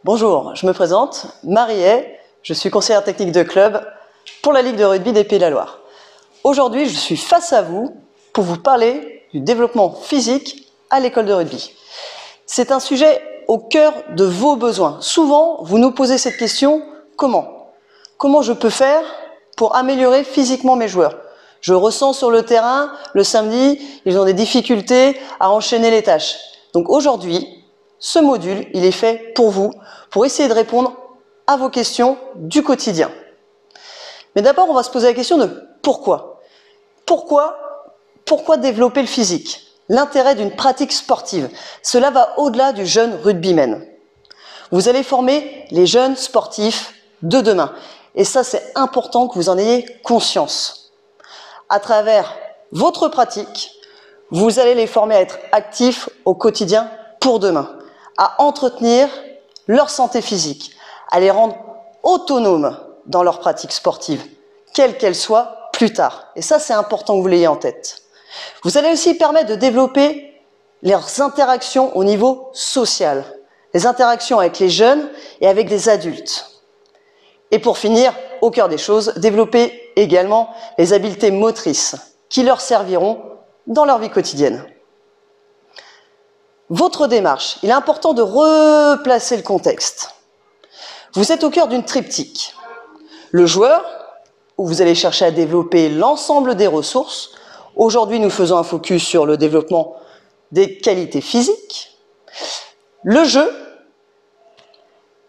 Bonjour, je me présente, Marie-Aie, je suis conseillère technique de club pour la Ligue de rugby des Pays de la Loire. Aujourd'hui, je suis face à vous pour vous parler du développement physique à l'école de rugby. C'est un sujet au cœur de vos besoins. Souvent, vous nous posez cette question, comment? Comment je peux faire pour améliorer physiquement mes joueurs? Je ressens sur le terrain, le samedi, ils ont des difficultés à enchaîner les tâches. Donc aujourd'hui, ce module, il est fait pour vous, pour essayer de répondre à vos questions du quotidien. Mais d'abord, on va se poser la question de pourquoi. Pourquoi développer le physique? L'intérêt d'une pratique sportive. Cela va au-delà du jeune rugbyman. Vous allez former les jeunes sportifs de demain. Et ça, c'est important que vous en ayez conscience. À travers votre pratique, vous allez les former à être actifs au quotidien pour demain, à entretenir leur santé physique, à les rendre autonomes dans leur pratique sportive, quelle qu'elle soit, plus tard. Et ça, c'est important que vous l'ayez en tête. Vous allez aussi permettre de développer leurs interactions au niveau social, les interactions avec les jeunes et avec les adultes. Et pour finir, au cœur des choses, développer également les habiletés motrices qui leur serviront dans leur vie quotidienne. Votre démarche, il est important de replacer le contexte. Vous êtes au cœur d'une triptyque. Le joueur, où vous allez chercher à développer l'ensemble des ressources. Aujourd'hui, nous faisons un focus sur le développement des qualités physiques. Le jeu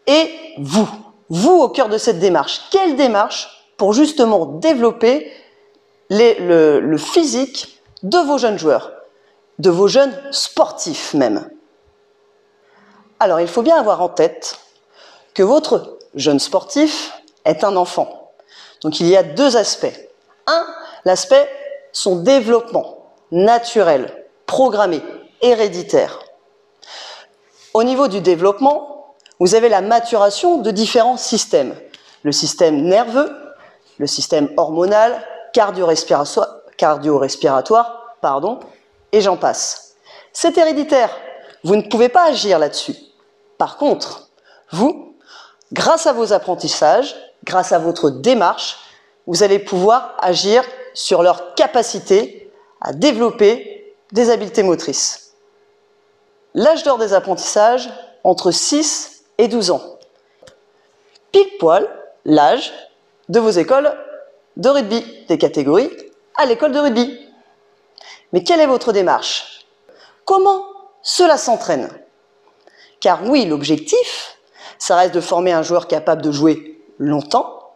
et vous. Vous au cœur de cette démarche. Quelle démarche pour justement développer le physique de vos jeunes joueurs, de vos jeunes sportifs même. Alors, il faut bien avoir en tête que votre jeune sportif est un enfant. Donc, il y a deux aspects. Un, l'aspect son développement naturel, programmé, héréditaire. Au niveau du développement, vous avez la maturation de différents systèmes. Le système nerveux, le système hormonal, cardio-respiratoire, et j'en passe. C'est héréditaire. Vous ne pouvez pas agir là-dessus. Par contre, vous, grâce à vos apprentissages, grâce à votre démarche, vous allez pouvoir agir sur leur capacité à développer des habiletés motrices. L'âge d'or des apprentissages, entre 6 et 12 ans. Pile poil, l'âge de vos écoles de rugby, des catégories à l'école de rugby. Mais quelle est votre démarche? Comment cela s'entraîne? Car oui, l'objectif, ça reste de former un joueur capable de jouer longtemps,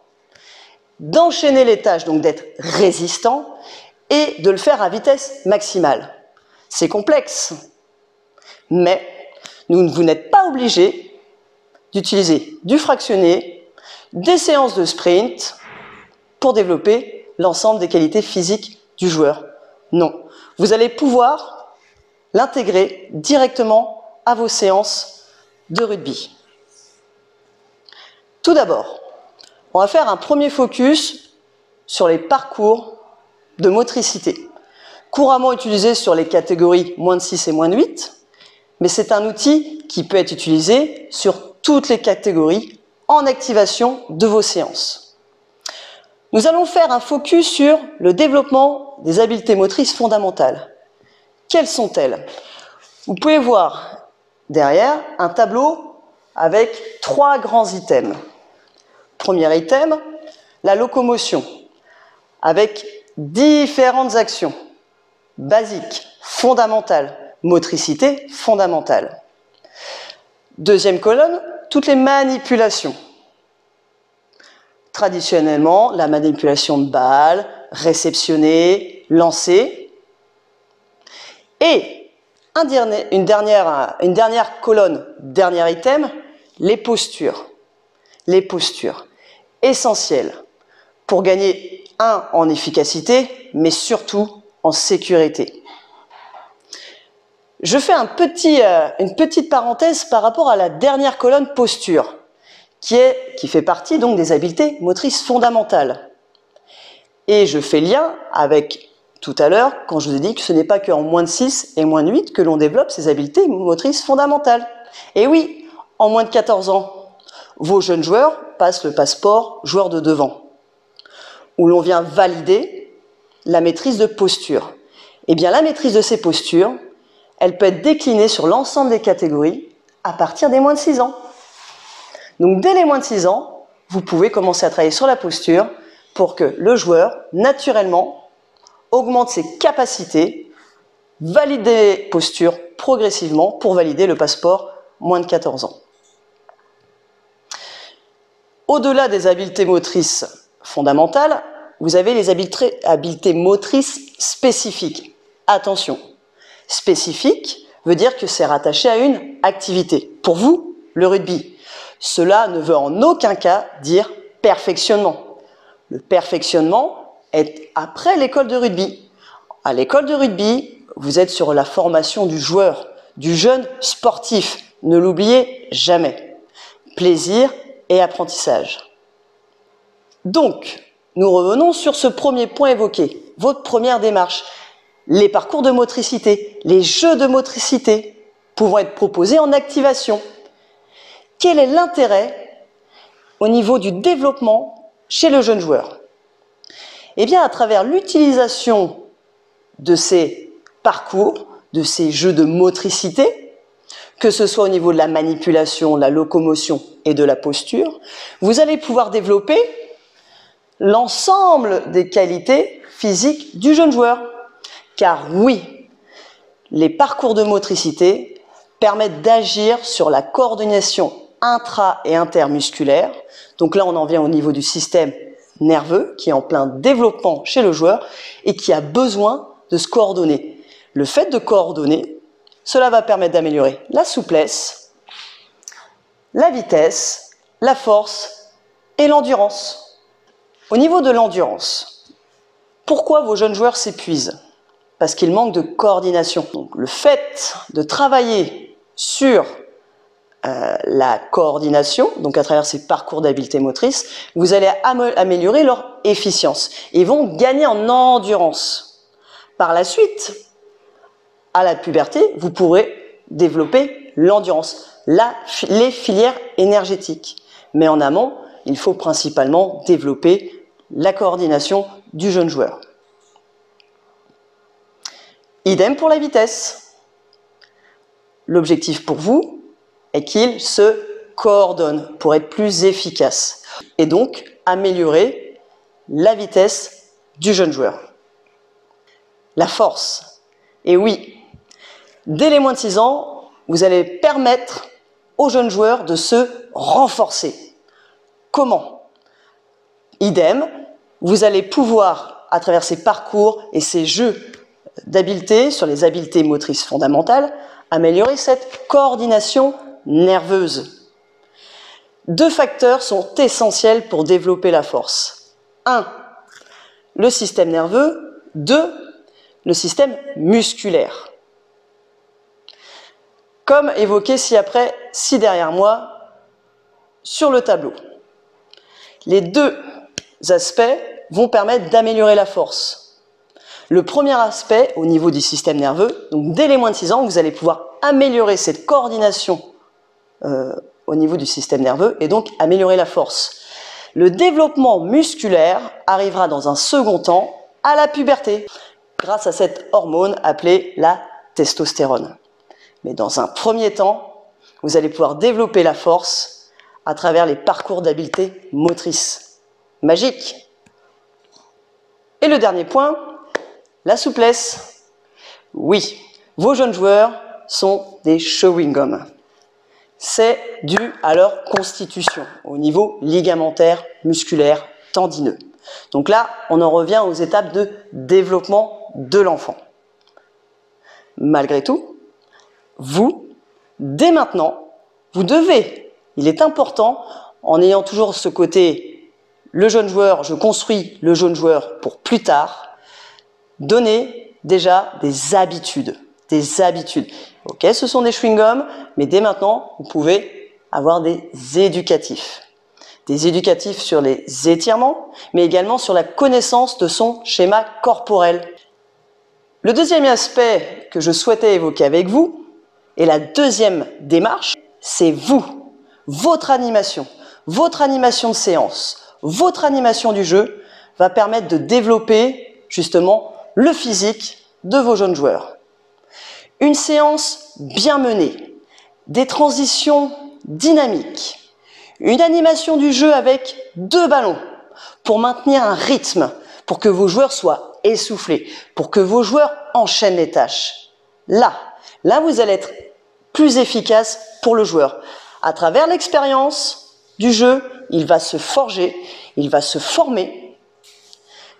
d'enchaîner les tâches, donc d'être résistant, et de le faire à vitesse maximale. C'est complexe, mais vous n'êtes pas obligé d'utiliser du fractionné, des séances de sprint pour développer l'ensemble des qualités physiques du joueur. Non, vous allez pouvoir l'intégrer directement à vos séances de rugby. Tout d'abord, on va faire un premier focus sur les parcours de motricité, couramment utilisés sur les catégories moins de 6 et moins de 8, mais c'est un outil qui peut être utilisé sur toutes les catégories en activation de vos séances. Nous allons faire un focus sur le développement des habiletés motrices fondamentales. Quelles sont-elles? Vous pouvez voir derrière un tableau avec 3 grands items. Premier item, la locomotion, avec différentes actions basiques, fondamentales, motricité fondamentale. Deuxième colonne, toutes les manipulations. Traditionnellement, la manipulation de balle, réceptionner, lancer. Et une dernière colonne, dernier item, les postures. Les postures, essentielles pour gagner en efficacité, mais surtout en sécurité. Je fais une petite parenthèse par rapport à la dernière colonne posture, qui fait partie donc des habiletés motrices fondamentales. Et je fais lien avec tout à l'heure, quand je vous ai dit que ce n'est pas qu'en moins de 6 et moins de 8 que l'on développe ces habiletés motrices fondamentales. Et oui, en moins de 14 ans, vos jeunes joueurs passent le passeport joueur de devant, où l'on vient valider la maîtrise de posture. Eh bien, la maîtrise de ces postures, elle peut être déclinée sur l'ensemble des catégories à partir des moins de 6 ans. Donc, dès les moins de 6 ans, vous pouvez commencer à travailler sur la posture pour que le joueur, naturellement, augmente ses capacités, valide des postures progressivement pour valider le passeport moins de 14 ans. Au-delà des habiletés motrices fondamentales, vous avez les habiletés motrices spécifiques. Attention, spécifique veut dire que c'est rattaché à une activité. Pour vous, le rugby. Cela ne veut en aucun cas dire perfectionnement. Le perfectionnement est après l'école de rugby. À l'école de rugby, vous êtes sur la formation du joueur, du jeune sportif. Ne l'oubliez jamais. Plaisir et apprentissage. Donc, nous revenons sur ce premier point évoqué, votre première démarche. Les parcours de motricité, les jeux de motricité pouvant être proposés en activation. Quel est l'intérêt au niveau du développement chez le jeune joueur? Eh bien, à travers l'utilisation de ces parcours, de ces jeux de motricité, que ce soit au niveau de la manipulation, de la locomotion et de la posture, vous allez pouvoir développer l'ensemble des qualités physiques du jeune joueur. Car oui, les parcours de motricité permettent d'agir sur la coordination intra- et intermusculaire. Donc là, on en vient au niveau du système nerveux qui est en plein développement chez le joueur et qui a besoin de se coordonner. Le fait de coordonner, cela va permettre d'améliorer la souplesse, la vitesse, la force et l'endurance. Au niveau de l'endurance, pourquoi vos jeunes joueurs s'épuisent? Parce qu'ils manquent de coordination. Donc, le fait de travailler sur la coordination, donc à travers ces parcours d'habileté motrice, vous allez améliorer leur efficience. Ils vont gagner en endurance. Par la suite, à la puberté, vous pourrez développer l'endurance, les filières énergétiques. Mais en amont, il faut principalement développer la coordination du jeune joueur. Idem pour la vitesse. L'objectif pour vous est qu'il se coordonne pour être plus efficace et donc améliorer la vitesse du jeune joueur. La force. Et oui, dès les moins de 6 ans, vous allez permettre aux jeunes joueurs de se renforcer. Comment? Idem, vous allez pouvoir, à travers ces parcours et ces jeux d'habileté sur les habiletés motrices fondamentales, améliorer cette coordination nerveuse. 2 facteurs sont essentiels pour développer la force. 1, le système nerveux. 2, le système musculaire. Comme évoqué ci derrière moi sur le tableau. Les 2 aspects vont permettre d'améliorer la force. Le premier aspect, au niveau du système nerveux, donc dès les moins de 6 ans, vous allez pouvoir améliorer cette coordination au niveau du système nerveux et donc améliorer la force. Le développement musculaire arrivera dans un second temps à la puberté, grâce à cette hormone appelée la testostérone. Mais dans un premier temps, vous allez pouvoir développer la force à travers les parcours d'habileté motrice. Magique! Et le dernier point, la souplesse. Oui, vos jeunes joueurs sont des chewing-gums. C'est dû à leur constitution, au niveau ligamentaire, musculaire, tendineux. Donc là, on en revient aux étapes de développement de l'enfant. Malgré tout, vous, dès maintenant, vous devez, il est important, en ayant toujours ce côté, le jeune joueur, je construis le jeune joueur pour plus tard, donner déjà des habitudes. Ok, ce sont des chewing-gums, mais dès maintenant, vous pouvez avoir des éducatifs. Des éducatifs sur les étirements, mais également sur la connaissance de son schéma corporel. Le deuxième aspect que je souhaitais évoquer avec vous, et la deuxième démarche, c'est vous. votre animation de séance, votre animation du jeu va permettre de développer justement le physique de vos jeunes joueurs. Une séance bien menée, des transitions dynamiques, une animation du jeu avec 2 ballons pour maintenir un rythme, pour que vos joueurs soient essoufflés, pour que vos joueurs enchaînent les tâches. Là, vous allez être plus efficace pour le joueur. À travers l'expérience du jeu, il va se forger, il va se former,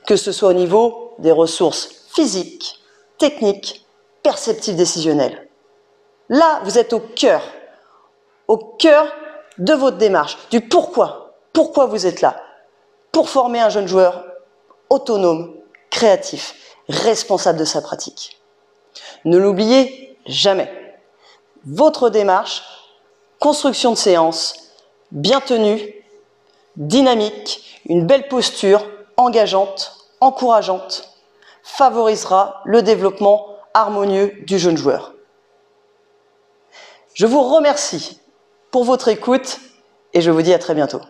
que ce soit au niveau des ressources physiques, techniques, perceptives, décisionnelles. Là, vous êtes au cœur de votre démarche, du pourquoi. Pourquoi vous êtes là? Pour former un jeune joueur autonome, créatif, responsable de sa pratique. Ne l'oubliez jamais. Votre démarche, construction de séance, bien tenue, dynamique, une belle posture, engageante, encourageante, favorisera le développement harmonieux du jeune joueur. Je vous remercie pour votre écoute et je vous dis à très bientôt.